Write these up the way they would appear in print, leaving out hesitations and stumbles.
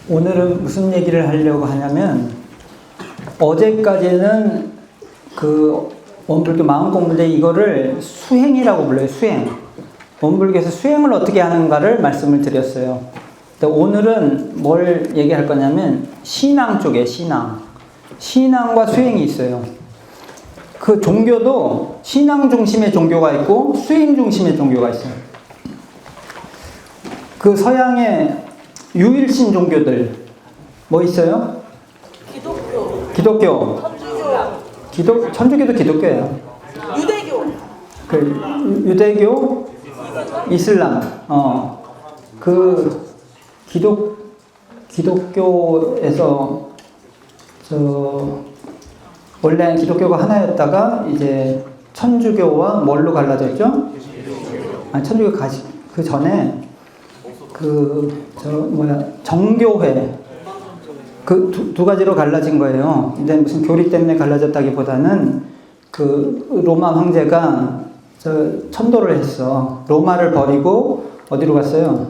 오늘은 무슨 얘기를 하려고 하냐면, 어제까지는 그 원불교 마음공부인데 이거를 수행이라고 불러요. 수행. 원불교에서 수행을 어떻게 하는가를 말씀을 드렸어요. 근데 오늘은 뭘 얘기할 거냐면 신앙 쪽에 신앙과 수행이 있어요. 그 종교도 신앙 중심의 종교가 있고 수행 중심의 종교가 있어요. 그 서양의 유일신 종교들 뭐 있어요? 기독교. 천주교도 기독교예요. 유대교, 이슬람. 그 기독교에서 원래 기독교가 하나였다가 이제 천주교와 뭘로 갈라졌죠? 천주교 그 전에 정교회 그 두 가지로 갈라진 거예요. 근데 무슨 교리 때문에 갈라졌다기보다는 그 로마 황제가 천도를 했어. 로마를 버리고 어디로 갔어요?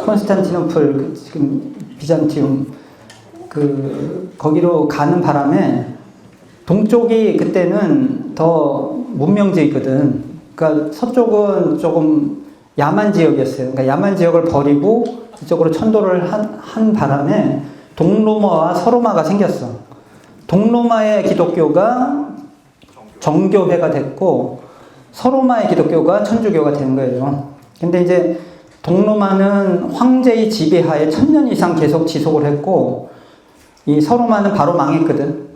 콘스탄티노플, 지금 비잔티움 거기로 가는 바람에 동쪽이 그때는 더 문명지였거든. 그러니까 서쪽은 조금 야만 지역이었어요. 그러니까 야만 지역을 버리고 이쪽으로 천도를 한 바람에 동로마와 서로마가 생겼어. 동로마의 기독교가 정교회가 됐고 서로마의 기독교가 천주교가 된 거예요. 근데 이제 동로마는 황제의 지배하에 1000년 이상 계속 지속을 했고 이 서로마는 바로 망했거든.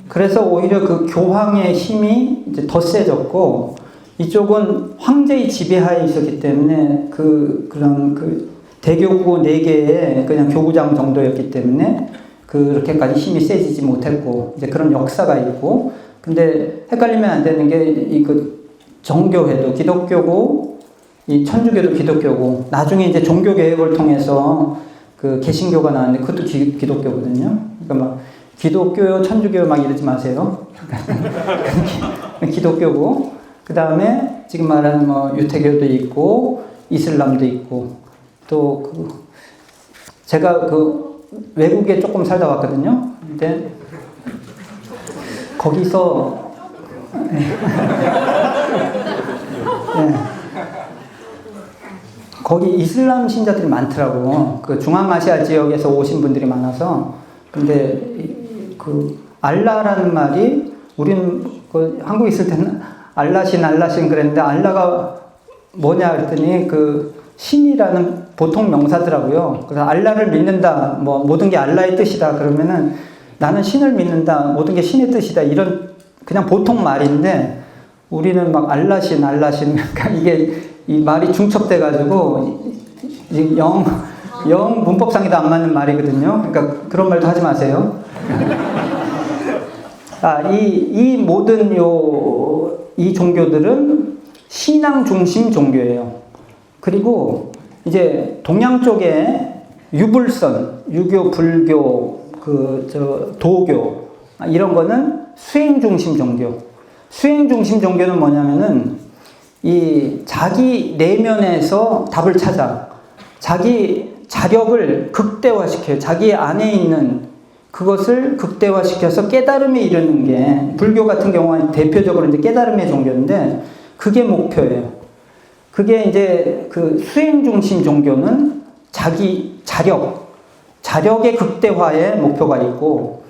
그래서 오히려 그 교황의 힘이 이제 더 세졌고 이쪽은 황제의 지배하에 있었기 때문에 그런 대교구 4개의 그냥 교구장 정도였기 때문에 그렇게까지 힘이 세지지 못했고 이제 그런 역사가 있고 근데 헷갈리면 안 되는 게 정교회도 기독교고 이 천주교도 기독교고 나중에 이제 종교 개혁을 통해서 그 개신교가 나왔는데 그것도 기독교거든요. 그러니까 막 기독교, 천주교 막 이러지 마세요. 기독교고 그 다음에 지금 말하는 뭐 유태교도 있고 이슬람도 있고 또 제가 외국에 조금 살다 왔거든요. 근데 거기서 거기 이슬람 신자들이 많더라고. 그 중앙아시아 지역에서 오신 분들이 많아서. 근데 알라라는 말이 우리는 한국에 있을 때는 알라신 그랬는데 알라가 뭐냐 그랬더니 신이라는 보통 명사더라고요. 그래서 알라를 믿는다, 뭐 모든 게 알라의 뜻이다 그러면은 나는 신을 믿는다, 모든 게 신의 뜻이다 이런 그냥 보통 말인데 우리는 막 알라신 그러니까 이게 이 말이 중첩돼가지고 영 문법상에도 안 맞는 말이거든요. 그러니까 그런 말도 하지 마세요. 이 모든 이 종교들은 신앙 중심 종교예요. 그리고 이제 동양 쪽에 유불선, 유교, 불교, 도교 이런 거는 수행 중심 종교. 수행 중심 종교는 뭐냐면은 이 자기 내면에서 답을 찾아. 자기 자력을 극대화시켜요. 자기 안에 있는 그것을 극대화시켜서 깨달음에 이르는 게 불교 같은 경우는 대표적으로 이제 깨달음의 종교인데 그게 목표예요. 그게 이제 수행 중심 종교는 자기 자력의 극대화에 목표가 있고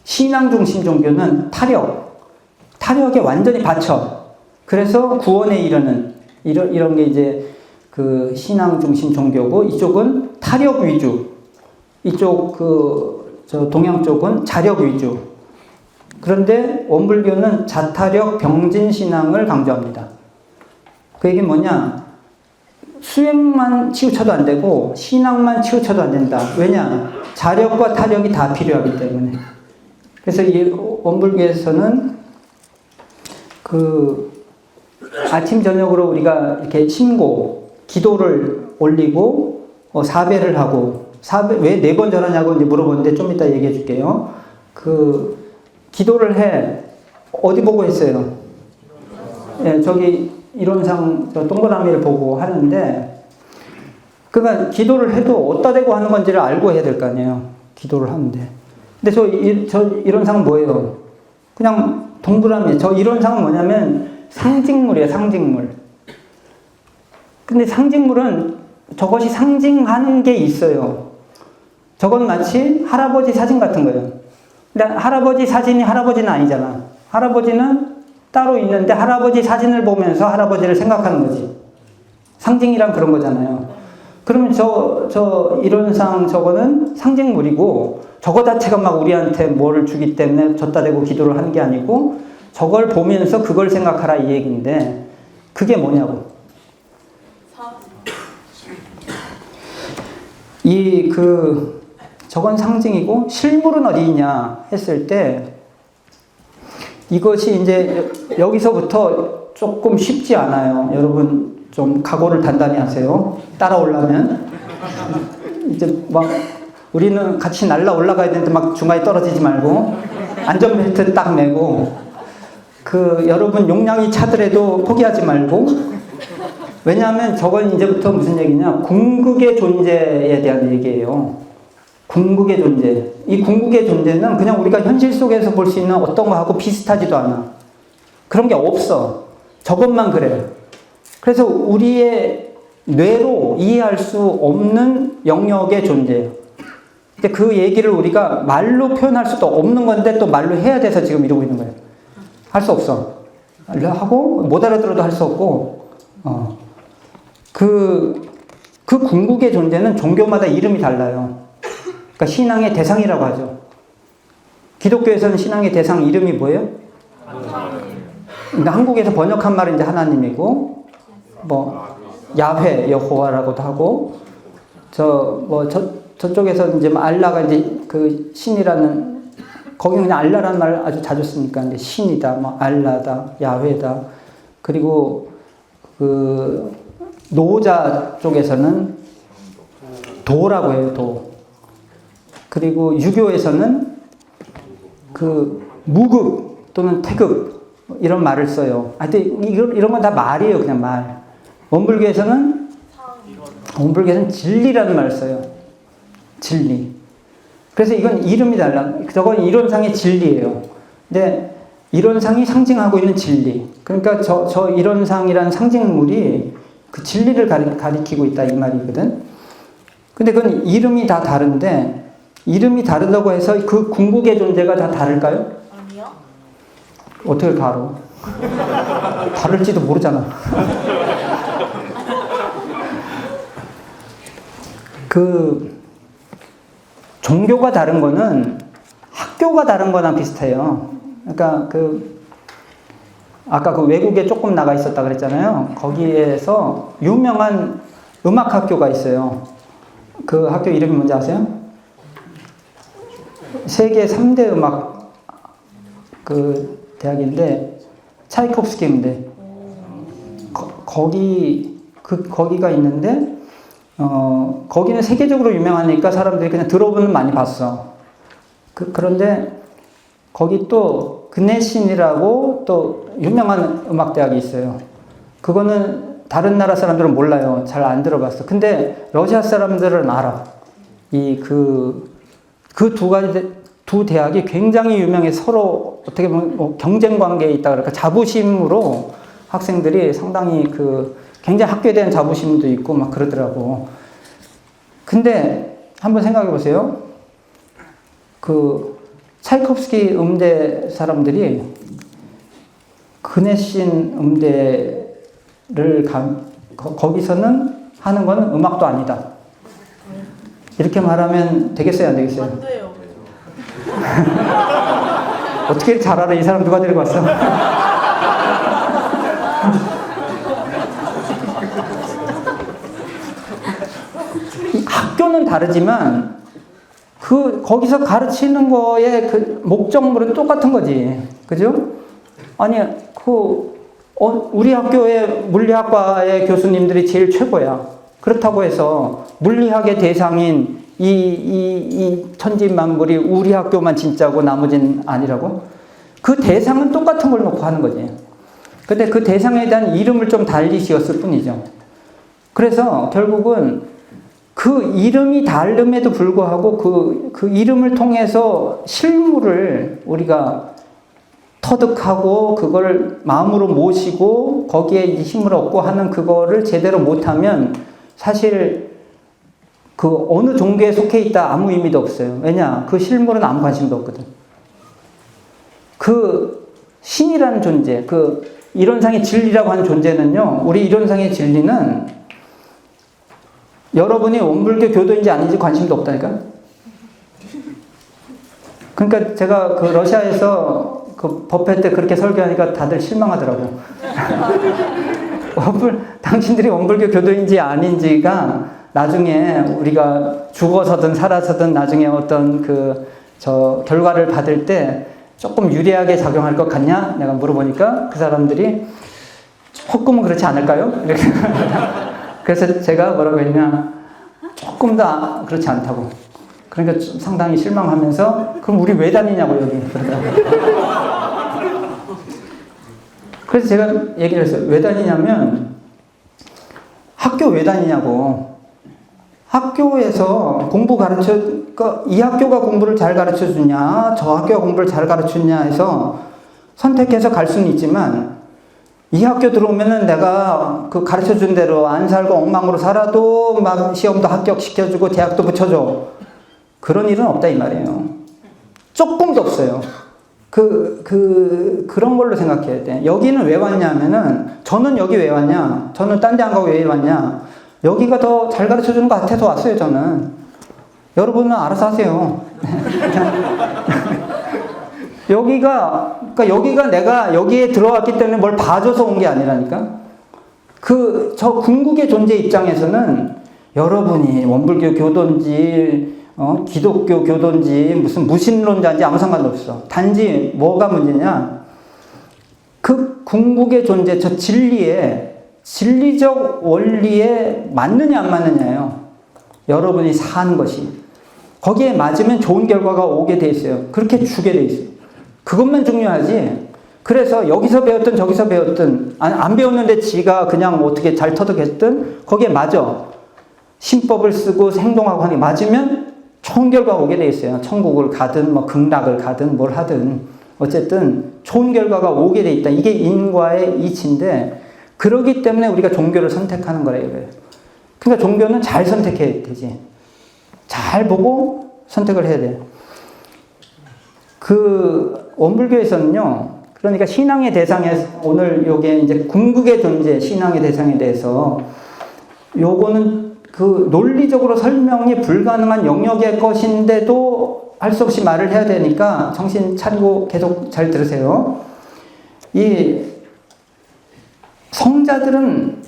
신앙 중심 종교는 타력에 완전히 바쳐. 그래서 구원에 이르는 이런 게 이제 신앙 중심 종교고 이쪽은 타력 위주. 이쪽 동양 쪽은 자력 위주. 그런데 원불교는 자타력 병진 신앙을 강조합니다. 그 얘기는 뭐냐? 수행만 치우쳐도 안 되고 신앙만 치우쳐도 안 된다. 왜냐? 자력과 타력이 다 필요하기 때문에. 그래서 이 원불교에서는 아침 저녁으로 우리가 이렇게 기도를 올리고 사배를 하고 왜 4번 전하냐고 이제 물어보는데 좀 이따 얘기해 줄게요. 기도를 해. 어디 보고 했어요? 예, 저기 이론상 저 동그라미를 보고 하는데, 그러니까 기도를 해도 어디다 대고 하는 건지를 알고 해야 될 거 아니에요. 기도를 하는데. 근데 저 이론상은 뭐예요? 그냥 동그라미. 저 이론상은 뭐냐면 상징물이에요, 상징물. 근데 상징물은 저것이 상징하는 게 있어요. 저건 마치 할아버지 사진 같은 거예요. 근데 할아버지 사진이 할아버지는 아니잖아. 할아버지는 따로 있는데 할아버지 사진을 보면서 할아버지를 생각하는 거지. 상징이란 그런 거잖아요. 그러면 저 이론상 저거는 상징물이고, 저거 자체가 막 우리한테 뭐를 주기 때문에 줬다 대고 기도를 하는 게 아니고, 저걸 보면서 그걸 생각하라 이 얘기인데, 그게 뭐냐고. 저건 상징이고 실물은 어디 있냐 했을 때, 이것이 이제 여기서부터 조금 쉽지 않아요. 여러분 좀 각오를 단단히 하세요. 따라오려면. 이제 막 우리는 같이 날라 올라가야 되는데 막 중간에 떨어지지 말고 안전벨트 딱 매고, 여러분 용량이 차더라도 포기하지 말고. 왜냐하면 저건 이제부터 무슨 얘기냐, 궁극의 존재에 대한 얘기예요. 궁극의 존재. 이 궁극의 존재는 그냥 우리가 현실 속에서 볼 수 있는 어떤 거하고 비슷하지도 않아. 그런 게 없어. 저것만 그래요. 그래서 우리의 뇌로 이해할 수 없는 영역의 존재예요. 근데 그 얘기를 우리가 말로 표현할 수도 없는 건데 또 말로 해야 돼서 지금 이러고 있는 거예요. 할 수 없어. 하고 못 알아들어도 할 수 없고. 그 궁극의 존재는 종교마다 이름이 달라요. 그러니까 신앙의 대상이라고 하죠. 기독교에서는 신앙의 대상 이름이 뭐예요? 그러니까 한국에서 번역한 말은 이제 하나님이고, 야훼, 여호와라고도 하고, 저쪽에서 이제 알라가 이제 그 신이라는, 거기는 그냥 알라라는 말을 아주 자주 쓰니까 이제 신이다, 알라다, 야훼다. 그리고 노자 쪽에서는 도라고 해요, 도. 그리고 유교에서는 무극 또는 태극 이런 말을 써요. 하여튼 이런 건 다 말이에요, 그냥 말. 원불교에서는 진리라는 말을 써요. 진리. 그래서 이건 이름이 달라. 저건 이론상의 진리예요. 근데 이론상이 상징하고 있는 진리. 그러니까 저 이론상이라는 상징물이 그 진리를 가리키고 있다 이 말이거든. 근데 그건 이름이 다 다른데, 이름이 다르다고 해서 그 궁극의 존재가 다 다를까요? 아니요. 어떻게 다뤄? 다를지도 모르잖아. 종교가 다른 거는 학교가 다른 거랑 비슷해요. 그러니까 아까 외국에 조금 나가 있었다 그랬잖아요. 거기에서 유명한 음악 학교가 있어요. 그 학교 이름이 뭔지 아세요? 세계 3대 음악 대학인데, 차이콥스키 음대. 거기가 있는데, 거기는 세계적으로 유명하니까 사람들이 그냥 들어보면 많이 봤어. 그런데 거기 또 그네신이라고 또 유명한 음악대학이 있어요. 그거는 다른 나라 사람들은 몰라요. 잘 안 들어봤어. 근데 러시아 사람들은 알아. 두 대학이 굉장히 유명해. 서로 어떻게 보면 경쟁 관계에 있다 그럴까. 자부심으로 학생들이 상당히 굉장히 학교에 대한 자부심도 있고 막 그러더라고. 근데 한번 생각해 보세요. 차이콥스키 음대 사람들이 그네신 음대를 거기서는 하는 건 음악도 아니다. 이렇게 말하면 되겠어요, 안 되겠어요? 안 돼요. 어떻게 잘 알아? 이 사람 누가 데리고 왔어? 학교는 다르지만 거기서 가르치는 거의 목적물은 똑같은 거지. 그죠? 아니, 우리 학교의 물리학과의 교수님들이 제일 최고야. 그렇다고 해서 물리학의 대상인 이 천지만물이 우리 학교만 진짜고 나머지는 아니라고? 그 대상은 똑같은 걸 놓고 하는 거지. 근데 그 대상에 대한 이름을 좀 달리 지었을 뿐이죠. 그래서 결국은 그 이름이 다름에도 불구하고 그 이름을 통해서 실물을 우리가 터득하고 그걸 마음으로 모시고 거기에 힘을 얻고 하는 그거를 제대로 못하면 사실 그 어느 종교에 속해 있다 아무 의미도 없어요. 왜냐? 그 실물은 아무 관심도 없거든. 그 신이라는 존재, 그 이론상의 진리라고 하는 존재는요, 우리 이론상의 진리는 여러분이 원불교 교도인지 아닌지 관심도 없다니까? 그러니까 제가 그 러시아에서 그 법회 때 그렇게 설교하니까 다들 실망하더라고요. 당신들이 원불교 교도인지 아닌지가 나중에 우리가 죽어서든 살아서든 나중에 어떤 결과를 받을 때 조금 유리하게 작용할 것 같냐? 내가 물어보니까 그 사람들이 조금은 그렇지 않을까요? 이렇게. 그래서 제가 뭐라고 했냐? 조금 더 그렇지 않다고. 그러니까 좀 상당히 실망하면서 그럼 우리 왜 다니냐고 여기. 그래서 제가 얘기를 했어요. 왜 다니냐면 학교 왜 다니냐고. 학교에서 공부 그러니까 이 학교가 공부를 잘 가르쳐 주냐, 저 학교가 공부를 잘 가르쳐 주냐 해서 선택해서 갈 수는 있지만 이 학교 들어오면은 내가 그 가르쳐 준 대로 안 살고 엉망으로 살아도 막 시험도 합격시켜주고 대학도 붙여줘. 그런 일은 없다 이 말이에요. 조금도 없어요. 그런 걸로 생각해야 돼. 여기는 왜 왔냐면은 저는 여기 왜 왔냐? 저는 딴 데 안 가고 왜 왔냐? 여기가 더 잘 가르쳐 주는 것 같아서 왔어요, 저는. 여러분은 알아서 하세요. 그러니까 여기가 내가 여기에 들어왔기 때문에 뭘 봐줘서 온 게 아니라니까? 저 궁극의 존재 입장에서는 여러분이 원불교 교도인지, 기독교 교도인지, 무슨 무신론자인지 아무 상관도 없어. 단지 뭐가 문제냐? 그 궁극의 존재, 저 진리적 원리에 맞느냐 안 맞느냐예요. 여러분이 산 것이. 거기에 맞으면 좋은 결과가 오게 돼 있어요. 그렇게 주게 돼 있어요. 그것만 중요하지. 그래서 여기서 배웠든 저기서 배웠든 안 배웠는데 지가 그냥 어떻게 잘 터득했든 거기에 맞아. 신법을 쓰고 행동하고 하는 게 맞으면 좋은 결과가 오게 돼 있어요. 천국을 가든 뭐 극락을 가든 뭘 하든 어쨌든 좋은 결과가 오게 돼 있다. 이게 인과의 이치인데 그러기 때문에 우리가 종교를 선택하는 거래요. 그러니까 종교는 잘 선택해야 되지. 잘 보고 선택을 해야 돼요. 원불교에서는요, 그러니까 신앙의 대상에, 오늘 요게 이제 궁극의 존재, 신앙의 대상에 대해서, 요거는 논리적으로 설명이 불가능한 영역의 것인데도 할 수 없이 말을 해야 되니까 정신 차리고 계속 잘 들으세요. 이 성자들은,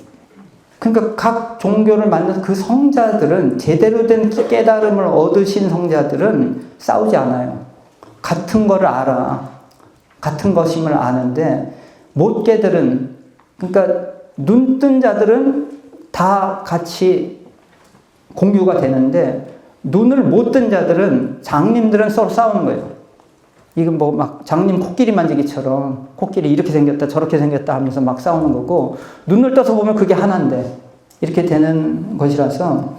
그러니까 각 종교를 만든 그 성자들은, 제대로 된 깨달음을 얻으신 성자들은 싸우지 않아요. 같은 거를 알아. 같은 것임을 아는데, 못 깨들은, 그러니까 눈뜬 자들은 다 같이 공유가 되는데, 눈을 못 뜬 자들은, 장님들은 서로 싸우는 거예요. 이건 뭐 막 장님 코끼리 만지기처럼 코끼리 이렇게 생겼다 저렇게 생겼다 하면서 막 싸우는 거고, 눈을 떠서 보면 그게 하나인데 이렇게 되는 것이라서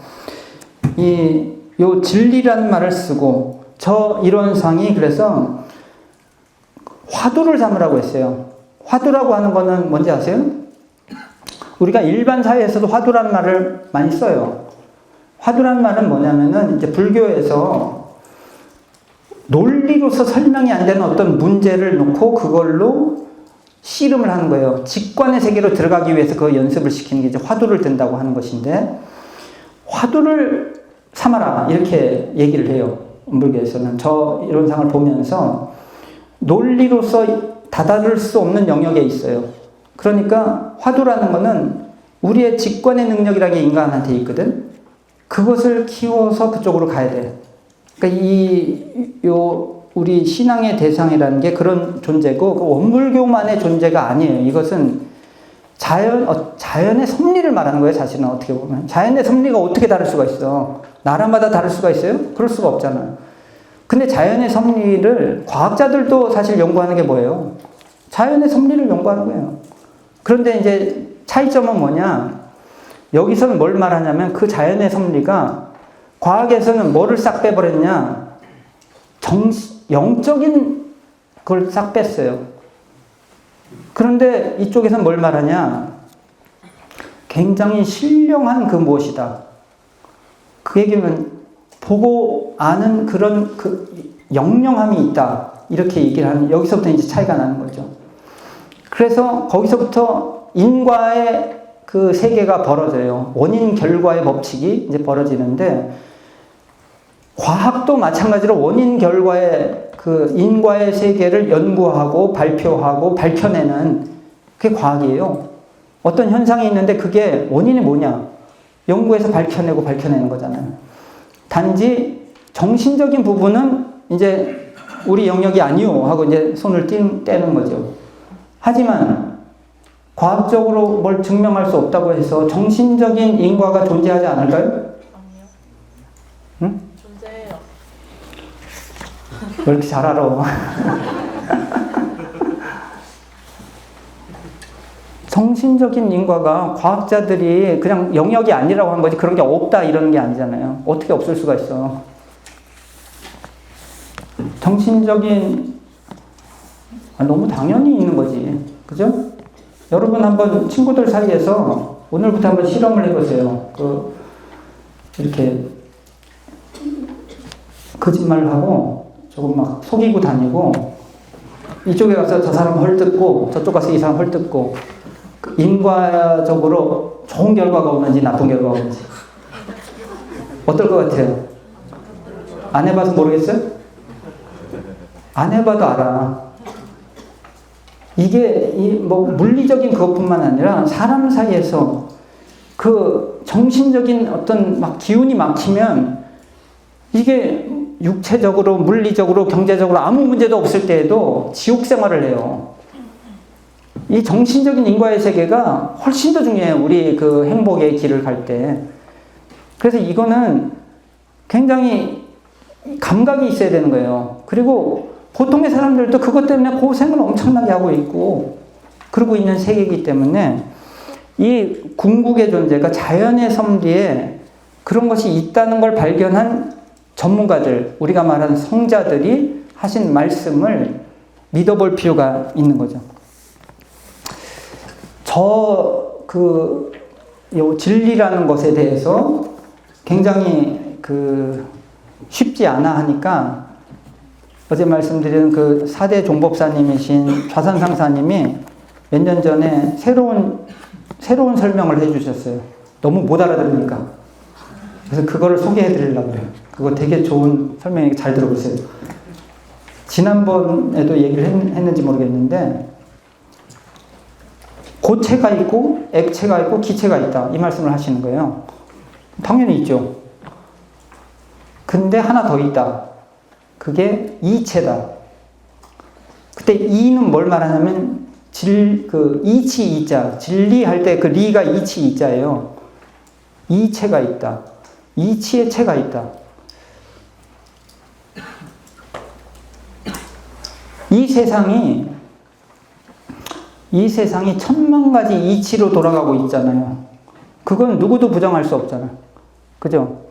요 진리라는 말을 쓰고 저 이론상이 그래서 화두를 삼으라고 했어요. 화두라고 하는 거는 뭔지 아세요? 우리가 일반 사회에서도 화두라는 말을 많이 써요. 화두라는 말은 뭐냐면은 이제 불교에서 논리로서 설명이 안 되는 어떤 문제를 놓고 그걸로 씨름을 하는 거예요. 직관의 세계로 들어가기 위해서 그 연습을 시키는 게 이제 화두를 든다고 하는 것인데, 화두를 삼아라 이렇게 얘기를 해요. 원불교에서는 저 이론상을 보면서 논리로서 다다를 수 없는 영역에 있어요. 그러니까 화두라는 거는 우리의 직관의 능력이라는 게 인간한테 있거든. 그것을 키워서 그쪽으로 가야 돼. 그러니까 우리 신앙의 대상이라는 게 그런 존재고, 그 원불교만의 존재가 아니에요. 이것은 자연의 섭리를 말하는 거예요, 사실은 어떻게 보면. 자연의 섭리가 어떻게 다를 수가 있어? 나라마다 다를 수가 있어요? 그럴 수가 없잖아요. 근데 자연의 섭리를 과학자들도 사실 연구하는 게 뭐예요? 자연의 섭리를 연구하는 거예요. 그런데 이제 차이점은 뭐냐? 여기서는 뭘 말하냐면 그 자연의 섭리가 과학에서는 뭐를 싹 빼버렸냐? 영적인 걸 싹 뺐어요. 그런데 이쪽에서는 뭘 말하냐? 굉장히 신령한 그 무엇이다. 그 얘기는 보고 아는 그런 그 영영함이 있다. 이렇게 얘기를 하는, 여기서부터 이제 차이가 나는 거죠. 그래서 거기서부터 인과의 그 세계가 벌어져요. 원인 결과의 법칙이 이제 벌어지는데, 과학도 마찬가지로 원인 결과의 그 인과의 세계를 연구하고 발표하고 밝혀내는 그게 과학이에요. 어떤 현상이 있는데 그게 원인이 뭐냐? 연구해서 밝혀내는 거잖아요. 단지 정신적인 부분은 이제 우리 영역이 아니요 하고 이제 손을 떼는 거죠. 하지만 과학적으로 뭘 증명할 수 없다고 해서 정신적인 인과가 존재하지 않을까요? 아니요. 응? 존재해요. 왜 이렇게 잘 알아? 정신적인 인과가 과학자들이 그냥 영역이 아니라고 한 거지 그런 게 없다 이러는 게 아니잖아요. 어떻게 없을 수가 있어. 정신적인 너무 당연히 있는 거지. 그죠? 여러분 한번 친구들 사이에서 오늘부터 한번 실험을 해보세요. 이렇게 거짓말을 하고 조금 막 속이고 다니고 이쪽에 가서 저 사람 헐뜯고 저쪽 가서 이 사람 헐뜯고 인과적으로 좋은 결과가 오는지 나쁜 결과가 오는지 어떨 것 같아요? 안 해봐서 모르겠어요? 안 해봐도 알아. 이게 뭐 물리적인 그것뿐만 아니라 사람 사이에서 그 정신적인 어떤 막 기운이 막히면 이게 육체적으로 물리적으로 경제적으로 아무 문제도 없을 때에도 지옥 생활을 해요. 이 정신적인 인과의 세계가 훨씬 더 중요해요. 우리 그 행복의 길을 갈 때. 그래서 이거는 굉장히 감각이 있어야 되는 거예요. 그리고 보통의 사람들도 그것 때문에 고생을 엄청나게 하고 있고 그러고 있는 세계이기 때문에 이 궁극의 존재가 자연의 섭리에 그런 것이 있다는 걸 발견한 전문가들, 우리가 말하는 성자들이 하신 말씀을 믿어볼 필요가 있는 거죠. 요 진리라는 것에 대해서 굉장히 쉽지 않아 하니까 어제 말씀드린 그 4대 종법사님이신 좌산상사님이 몇 년 전에 새로운 설명을 해주셨어요. 너무 못 알아들으니까. 그래서 그거를 소개해 드리려고 그래요. 그거 되게 좋은 설명이니까 잘 들어보세요. 지난번에도 얘기를 했는지 모르겠는데 고체가 있고 액체가 있고 기체가 있다. 이 말씀을 하시는 거예요. 당연히 있죠. 근데 하나 더 있다. 그게 이체다. 그때 이는 뭘 말하냐면 이치 이자. 진리할 때 그 리가 이치 이자예요. 이체가 있다. 이치의 체가 있다. 이 세상이 1000만 가지 이치로 돌아가고 있잖아요. 그건 누구도 부정할 수 없잖아. 그죠?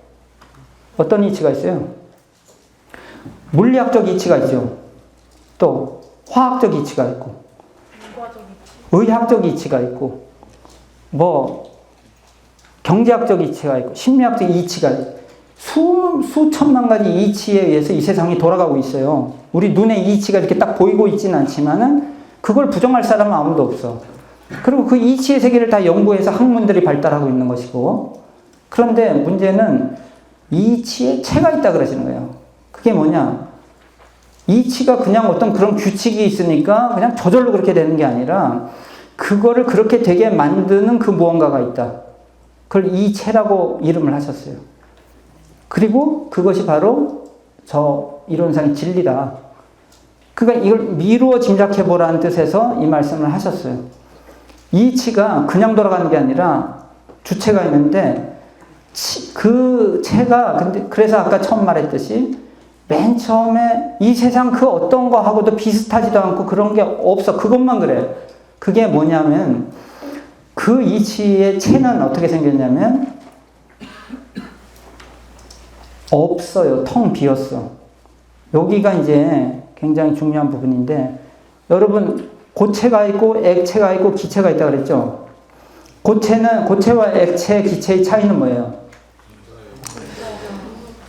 어떤 이치가 있어요? 물리학적 이치가 있죠. 또 화학적 이치가 있고 의학적 이치가 있고 뭐 경제학적 이치가 있고 심리학적 이치가 있고 수천만 가지 이치에 의해서 이 세상이 돌아가고 있어요. 우리 눈에 이치가 이렇게 딱 보이고 있지는 않지만은 그걸 부정할 사람은 아무도 없어. 그리고 그 이치의 세계를 다 연구해서 학문들이 발달하고 있는 것이고, 그런데 문제는 이치에 체가 있다 그러시는 거예요. 그게 뭐냐? 이치가 그냥 어떤 그런 규칙이 있으니까 그냥 저절로 그렇게 되는 게 아니라 그거를 그렇게 되게 만드는 그 무언가가 있다. 그걸 이체라고 이름을 하셨어요. 그리고 그것이 바로 저 이론상의 진리다. 그러니까 이걸 미루어 짐작해보라는 뜻에서 이 말씀을 하셨어요. 이치가 그냥 돌아가는 게 아니라 주체가 있는데 그 체가 근데 그래서 아까 처음 말했듯이 맨 처음에 이 세상 그 어떤 거하고도 비슷하지도 않고 그런 게 없어. 그것만 그래. 그게 뭐냐면 그 이치의 체는 어떻게 생겼냐면 없어요. 텅 비었어. 여기가 이제 굉장히 중요한 부분인데 여러분 고체가 있고 액체가 있고 기체가 있다고 그랬죠? 고체와 액체, 기체의 차이는 뭐예요?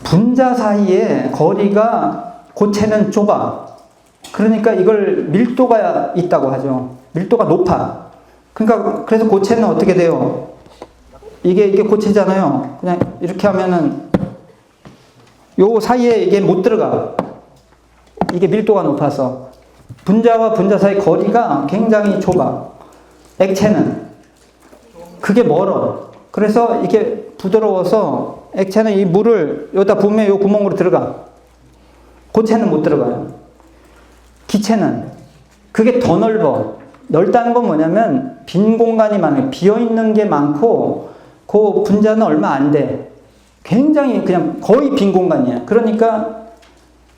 분자 사이에 거리가 고체는 좁아. 그러니까 이걸 밀도가 있다고 하죠. 밀도가 높아. 그러니까 그래서 고체는 어떻게 돼요? 이게 고체잖아요. 그냥 이렇게 하면은 요 사이에 이게 못 들어가. 이게 밀도가 높아서 분자와 분자 사이 거리가 굉장히 좁아. 액체는 그게 멀어. 그래서 이게 부드러워서 액체는 이 물을 여기다 부으면 요 구멍으로 들어가. 고체는 못 들어가요. 기체는 그게 더 넓어. 넓다는 건 뭐냐면 빈 공간이 많아요. 비어있는 게 많고 그 분자는 얼마 안 돼. 굉장히 그냥 거의 빈 공간이야. 그러니까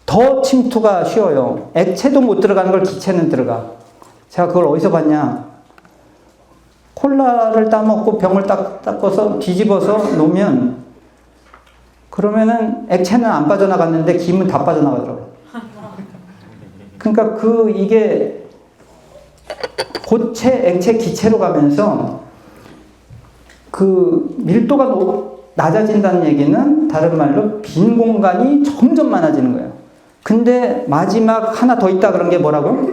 더 침투가 쉬워요. 액체도 못 들어가는 걸 기체는 들어가. 제가 그걸 어디서 봤냐? 콜라를 따먹고 병을 닦아서 뒤집어서 놓으면 그러면은 액체는 안 빠져나갔는데 김은 다 빠져나가더라고요. 그러니까 이게 고체, 액체, 기체로 가면서 그 밀도가 낮아진다는 얘기는 다른 말로 빈 공간이 점점 많아지는 거예요. 근데 마지막 하나 더 있다 그런 게 뭐라고?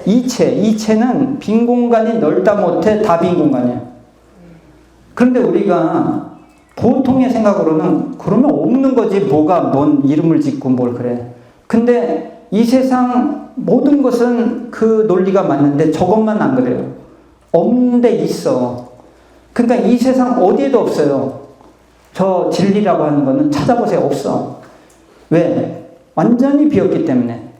이체는 빈 공간이 넓다 못해 다 빈 공간이에요. 그런데 우리가 보통의 생각으로는 그러면 없는 거지 뭐가 뭔 이름을 짓고 뭘 그래. 근데 이 세상 모든 것은 그 논리가 맞는데 저것만 안 그래요. 없는데 있어. 그러니까 이 세상 어디에도 없어요. 저 진리라고 하는 거는 찾아보세요. 없어. 왜? 완전히 비었기 때문에.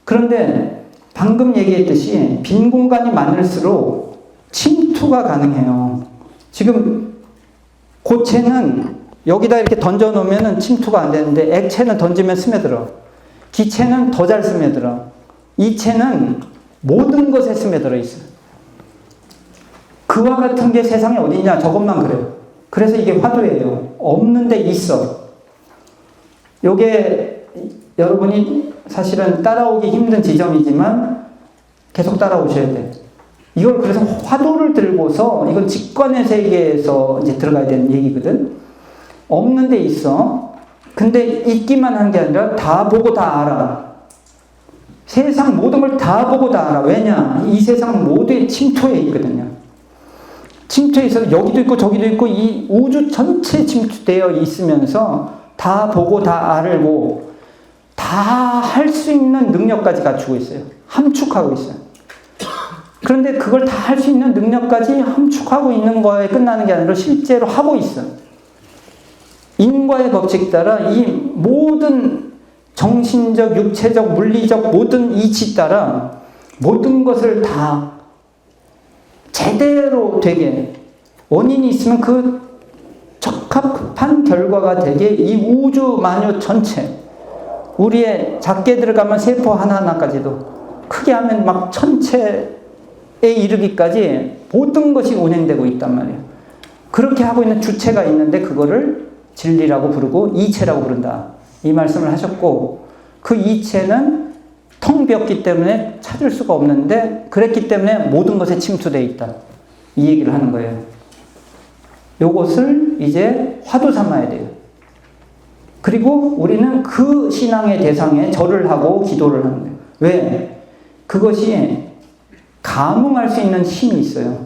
그런데 방금 얘기했듯이 빈 공간이 많을수록 침투가 가능해요. 지금 고체는 여기다 이렇게 던져 놓으면 침투가 안 되는데 액체는 던지면 스며들어. 기체는 더 잘 스며들어. 이체는 모든 것에 스며들어 있어. 그와 같은 게 세상에 어디 있냐? 저것만 그래요. 그래서 이게 화두예요. 없는데 있어. 요게 여러분이 사실은 따라오기 힘든 지점이지만 계속 따라오셔야 돼. 이걸 그래서 화두를 들고서 이건 직관의 세계에서 이제 들어가야 되는 얘기거든. 없는데 있어. 근데 있기만 한 게 아니라 다 보고 다 알아. 세상 모든 걸 다 보고 다 알아. 왜냐? 이 세상 모두에 침투해 있거든요. 침투해 있어서 여기도 있고 저기도 있고 이 우주 전체에 침투되어 있으면서 다 보고 다 알고 다 할 수 있는 능력까지 갖추고 있어요. 함축하고 있어요. 그런데 그걸 다 할 수 있는 능력까지 함축하고 있는 거에 끝나는 게 아니라 실제로 하고 있어요. 인과의 법칙 따라 이 모든 정신적, 육체적, 물리적 모든 이치 따라 모든 것을 다 제대로 되게 원인이 있으면 그 적합한 결과가 되게 이 우주 만유 전체 우리의 작게 들어가면 세포 하나하나까지도 크게 하면 막 천체에 이르기까지 모든 것이 운행되고 있단 말이에요. 그렇게 하고 있는 주체가 있는데 그거를 진리라고 부르고 이체라고 부른다. 이 말씀을 하셨고 그 이체는 텅 비었기 때문에 찾을 수가 없는데 그랬기 때문에 모든 것에 침투되어 있다. 이 얘기를 하는 거예요. 요것을 이제 화두 삼아야 돼요. 그리고 우리는 그 신앙의 대상에 절을 하고 기도를 하는 거예요. 왜? 그것이 감응할 수 있는 힘이 있어요.